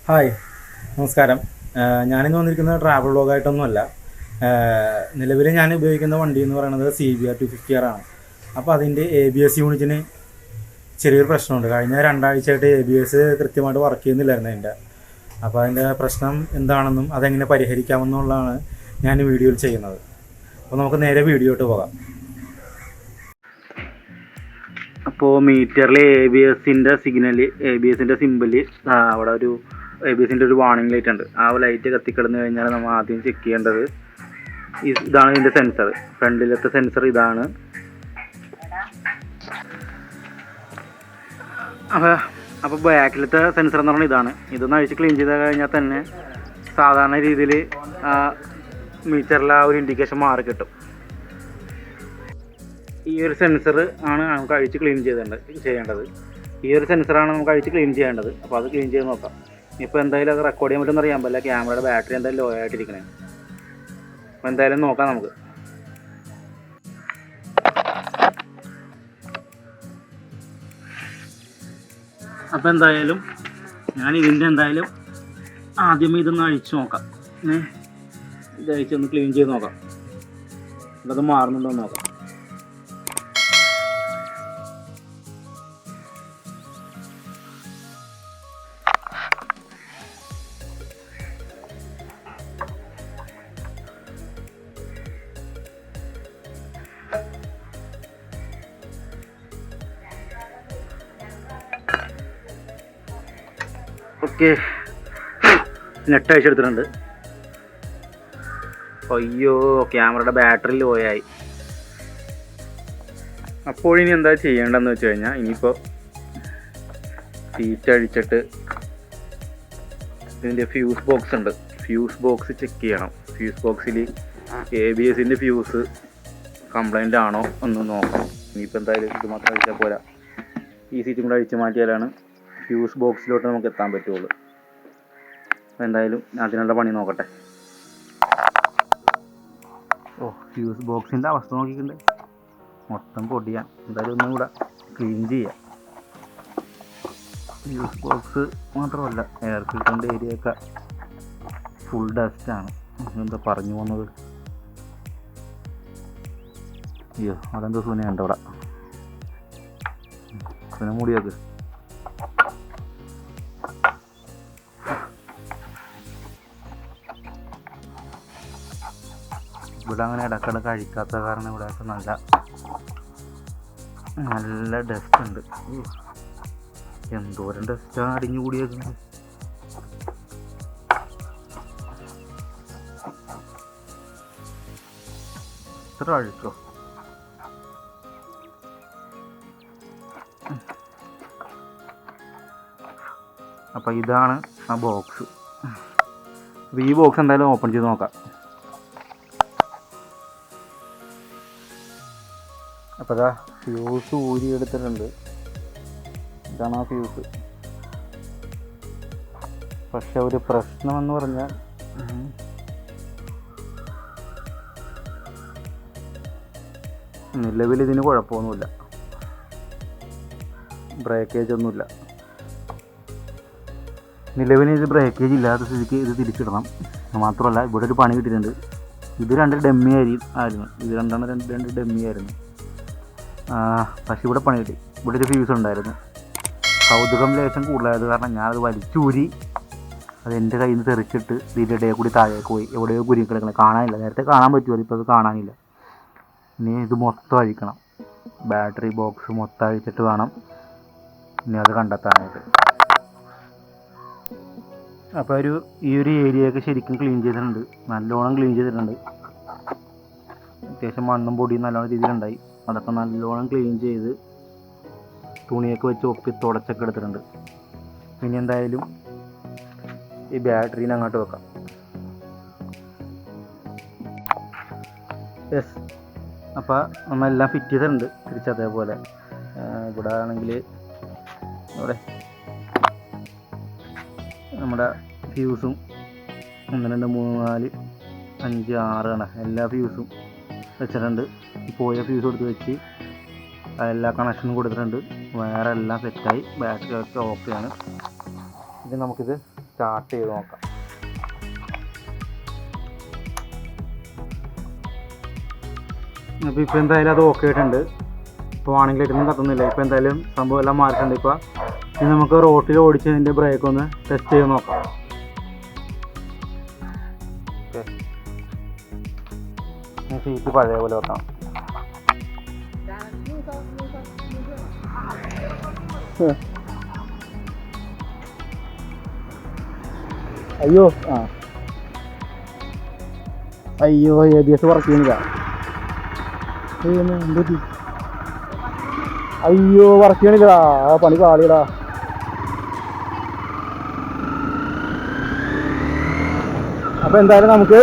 Hi, നമസ്കാരം. ഞാനിന്ന് വന്നിരിക്കുന്നത് ട്രാവൽ വ്ളോഗായിട്ടൊന്നുമല്ല. നിലവിൽ ഞാൻ ഉപയോഗിക്കുന്ന വണ്ടി എന്ന് പറയുന്നത് CBR 250R ആണ്. അപ്പോൾ അതിൻ്റെ ABS യൂണിറ്റിന് ചെറിയൊരു പ്രശ്നമുണ്ട്. കഴിഞ്ഞ 2 ആഴ്ചയായിട്ട് ABS കൃത്യമായിട്ട് വർക്ക് ചെയ്യുന്നില്ലായിരുന്നു അതിൻ്റെ. അപ്പോൾ അതിൻ്റെ പ്രശ്നം എന്താണെന്നും അതെങ്ങനെ പരിഹരിക്കാമെന്നുള്ളതാണ് ഞാൻ വീഡിയോയിൽ ചെയ്യുന്നത്. അപ്പോൾ നമുക്ക് നേരെ വീഡിയോട്ട് പോകാം. അപ്പോൾ മീറ്ററിൽ ABSൻ്റെ സിമ്പല് അവിടെ ഒരു ABSൻ്റെ ഒരു വാർണിംഗ് ലൈറ്റ് ഉണ്ട്. ആ ലൈറ്റ് കത്തിക്കിടന്നു കഴിഞ്ഞാൽ നമ്മൾ ആദ്യം ചെക്ക് ചെയ്യേണ്ടത് ഇതാണ്. ഇതിൻ്റെ സെൻസർ, ഫ്രണ്ടിലത്തെ സെൻസർ ഇതാണ്. അപ്പോൾ ബാക്കിലത്തെ സെൻസർ എന്ന് പറഞ്ഞാൽ ഇതാണ്. ഇതൊന്ന് അഴിച്ച് ക്ലീൻ ചെയ്ത് കഴിഞ്ഞാൽ തന്നെ സാധാരണ രീതിയിൽ മീറ്ററിൽ ആ ഒരു ഇൻഡിക്കേഷൻ മാറി കിട്ടും. ഈ ഒരു സെൻസർ ആണ് നമുക്ക് അഴിച്ച് ക്ലീൻ ചെയ്യേണ്ടത്. ഈ ഒരു സെൻസറാണ് നമുക്ക് അഴിച്ച് ക്ലീൻ ചെയ്യേണ്ടത്. അപ്പോൾ അത് ക്ലീൻ ചെയ്ത് നോക്കാം. ഇപ്പോൾ എന്തായാലും അത് റെക്കോർഡ് ചെയ്യാൻ പറ്റുമെന്ന് അറിയാൻ പറ്റില്ല. ക്യാമറയുടെ ബാറ്ററി എന്തായാലും ലോ ആയിട്ടിരിക്കണേ. അപ്പോൾ എന്തായാലും നോക്കാം നമുക്ക്. അപ്പോൾ എന്തായാലും ഞാൻ ഇതിൻ്റെ ആദ്യമേ ഇതൊന്ന് അഴിച്ച് നോക്കാം. ഇത് അഴിച്ചൊന്ന് ക്ലീൻ ചെയ്ത് നോക്കാം. അത് മാറുന്നുണ്ടോ എന്ന് നോക്കാം. ഓക്കെ, നെറ്റ് അഴിച്ചെടുത്തിട്ടുണ്ട്. അയ്യോ, ക്യാമറയുടെ ബാറ്ററി ലോ ആയി. അപ്പോഴിനി എന്താ ചെയ്യേണ്ടതെന്ന് വെച്ച് കഴിഞ്ഞാൽ, ഇനിയിപ്പോൾ സീറ്റ് അഴിച്ചിട്ട് ഇതിൻ്റെ ഫ്യൂസ് ബോക്സ് ഉണ്ട്, ഫ്യൂസ് ബോക്സ് ചെക്ക് ചെയ്യണം. ഫ്യൂസ് ബോക്സിൽ ABSൻ്റെ ഫ്യൂസ് കംപ്ലൈൻ്റ് ആണോ ഒന്ന് നോക്കണം. ഇനിയിപ്പോൾ എന്തായാലും ഇത് മാത്രം അഴിച്ചാൽ പോരാ, ഈ സീറ്റും കൂടെ അഴിച്ച് മാറ്റിയാലാണ് ഫ്യൂസ് ബോക്സിലോട്ട് നമുക്ക് എത്താൻ പറ്റുള്ളൂ. എന്തായാലും അതിനുള്ള പണി നോക്കട്ടെ. ഫ്യൂസ് ബോക്സിൻ്റെ അവസ്ഥ നോക്കിയിട്ടുണ്ട്, മൊത്തം പൊടിയാൻ. എന്തായാലും ഒന്നും കൂടെ ക്ലീൻ ചെയ്യാം. ഫ്യൂസ് ബോക്സ് മാത്രമല്ല, എയർ ഫിൽറ്ററിൻ്റെ ഏരിയയൊക്കെ ഫുൾ ഡസ്റ്റാണ്. എന്താ പറഞ്ഞു പോകുന്നത്? അയ്യോ, അതെന്തോ സുനയുണ്ട് അവിടെ. സുന മൂടിയൊക്കെ ഇവിടെ അങ്ങനെ ഇടക്കിടക്ക് അഴിക്കാത്ത കാരണം ഇവിടെയൊക്കെ നല്ല ഡസ്റ്റ് ഉണ്ട്. എന്തോരം ഡസ്റ്റാണ് അടിഞ്ഞു കൂടിയേക്കുന്നത്. ഇത്ര അഴിക്കോ? അപ്പം ഇതാണ് ആ ബോക്സ്. അപ്പോൾ ഈ ബോക്സ് എന്തായാലും ഓപ്പൺ ചെയ്ത് നോക്കാം. അപ്പോൾ അതാ ഫ്യൂസ് ഊരി എടുത്തിട്ടുണ്ട്. ഇതാണ് ആ ഫ്യൂസ്. പക്ഷെ ഒരു പ്രശ്നമെന്ന് പറഞ്ഞാൽ നിലവിൽ ഇതിന് കുഴപ്പമൊന്നുമില്ല, ബ്രേക്കേജ് ഒന്നുമില്ല. നിലവിൽ ഇത് ബ്രേക്കേജ് ഇല്ലാത്ത സ്ഥിതിക്ക് ഇത് തിരിച്ചിടണം. മാത്രമല്ല, ഇവിടെ ഒരു പണി കിട്ടിയിട്ടുണ്ട്. ഇത് 2 ഡമ്മി ആയിരുന്നു. ഇത് രണ്ട് ഡമ്മി ആയിരുന്നു. പക്ഷെ ഇവിടെ പണി കിട്ടി. ഇവിടെ ഒരു ഫ്യൂസ് ഉണ്ടായിരുന്നു. കൗതുകം ലേശം കൂടുതലായത് കാരണം ഞാനത് വലിച്ചൂരി അത് എൻ്റെ കയ്യിൽ നിന്ന് തെറിച്ചിട്ട് ഇതിൻ്റെ ഇടയിൽ കൂടി താഴേക്ക് പോയി. എവിടെയോ കുരുങ്ങി കിടക്കണം, കാണാനില്ല. നേരത്തെ കാണാൻ പറ്റുമല്ലോ, ഇപ്പോൾ അത് കാണാനില്ല. ഇനി ഇത് മൊത്തം അഴിക്കണം. ബാറ്ററി ബോക്സ് മൊത്തം അഴിച്ചിട്ട് വേണം ഇനി അത് കണ്ടെത്താനായിട്ട്. അപ്പോൾ ഈ ഒരു ഏരിയയൊക്കെ ശരിക്കും ക്ലീൻ ചെയ്തിട്ടുണ്ട്, നല്ലോണം ക്ലീൻ ചെയ്തിട്ടുണ്ട്. അത്യാവശ്യം മണ്ണും പൊടിയും നല്ലോണം രീതിയിലുണ്ടായി. അതൊക്കെ നല്ലോണം ക്ലീൻ ചെയ്ത് തുണിയൊക്കെ വെച്ച് ഒപ്പി തുടച്ചൊക്കെ എടുത്തിട്ടുണ്ട്. പിന്നെ എന്തായാലും ഈ ബാറ്ററീനെ അങ്ങോട്ട് വെക്കാം. യെസ്, അപ്പോൾ നമ്മളെല്ലാം ഫിറ്റ് ചെയ്തിട്ടുണ്ട് തിരിച്ചതേപോലെ. ഇവിടെ ആണെങ്കിൽ ഇവിടെ നമ്മുടെ ഫ്യൂസും 1 2 3 4 5 6 ആണ്. എല്ലാ ഫ്യൂസും വെച്ചിട്ടുണ്ട്. പോയ ഫ്യൂസ് എടുത്ത് വെച്ച് എല്ലാ കണക്ഷനും കൊടുത്തിട്ടുണ്ട്. വയറെല്ലാം സെറ്റായി, ബാറ്ററി ഒക്കെ ഓക്കെയാണ്. ഇനി നമുക്കിത് സ്റ്റാർട്ട് ചെയ്ത് നോക്കാം. അപ്പോൾ ഇപ്പോൾ എന്തായാലും അത് ഓക്കെ ആയിട്ടുണ്ട്. ഇപ്പോൾ വാണിംഗ് ലൈറ്റൊന്നും കത്തുന്നില്ല. ഇപ്പോൾ എന്തായാലും സംഭവം എല്ലാം മാറിയിട്ടുണ്ട്. ഇപ്പോൾ ഇനി നമുക്ക് റോട്ടിൽ ഓടിച്ച് അതിൻ്റെ ബ്രേക്ക് ഒന്ന് ടെസ്റ്റ് ചെയ്ത് നോക്കാം. ഓക്കെ, സീറ്റ് പഴയ പോലെ വെക്കാം. അയ്യോ അയ്യോ ABS വർക്ക് ചെയ്യുന്നില്ല. അയ്യോ വർക്ക് ചെയ്യണില്ലടാ, പണി കാളിയടാ. അപ്പോൾ എന്തായാലും നമുക്ക്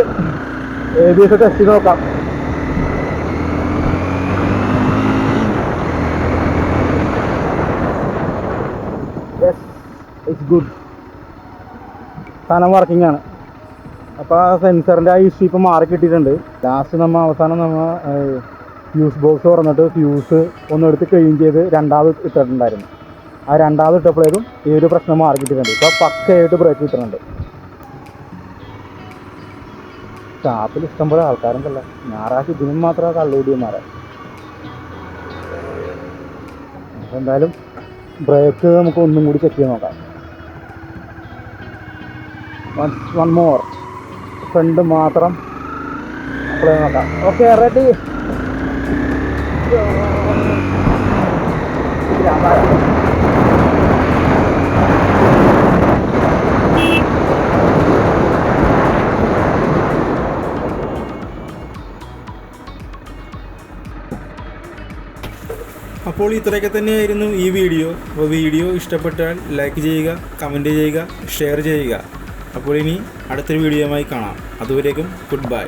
ABS ടെസ്റ്റ് ചെയ്ത് നോക്കാം. ഇറ്റ്സ് ഗുഡ്, സാധനം വർക്കിംഗ് ആണ്. അപ്പോൾ ആ സെൻസറിൻ്റെ ആ ഇഷ്യൂ ഇപ്പോൾ മാറി കിട്ടിയിട്ടുണ്ട്. ലാസ്റ്റ് അവസാനം ഫ്യൂസ് ബോക്സ് തുറന്നിട്ട് ഫ്യൂസ് ഒന്നെടുത്ത് ക്ലീൻ ചെയ്ത് രണ്ടാമത് ഇട്ടിട്ടുണ്ടായിരുന്നു. ആ രണ്ടാമത് ഇട്ടപ്പോഴേക്കും ഈ ഒരു പ്രശ്നം മാറി കിട്ടിയിട്ടുണ്ട്. ഇപ്പോൾ പക്കയായിട്ട് ബ്രേക്ക് കിട്ടുന്നുണ്ട്. ഷാപ്പിൽ ഇഷ്ടംപോലെ ആൾക്കാരുണ്ടല്ല, ഞായറാഴ്ച ഇതിനും മാത്രമേ കള്ളുകൂടിയന്മാരെ. അപ്പോൾ എന്തായാലും ബ്രേക്ക് നമുക്ക് ഒന്നും കൂടി ചെക്ക് ചെയ്ത് നോക്കാം. വൺ മോർ, ഫ്രണ്ട് മാത്രം അപ്ലൈ നോക്കാം. Okay, ready. അപ്പോൾ ഇത്രയൊക്കെ തന്നെയായിരുന്നു ഈ വീഡിയോ. അപ്പോൾ വീഡിയോ ഇഷ്ടപ്പെട്ടാൽ ലൈക്ക് ചെയ്യുക, കമൻറ്റ് ചെയ്യുക, ഷെയർ ചെയ്യുക. അപ്പോൾ ഇനി അടുത്തൊരു വീഡിയോയുമായി കാണാം. അതുവരേക്കും ഗുഡ് ബൈ.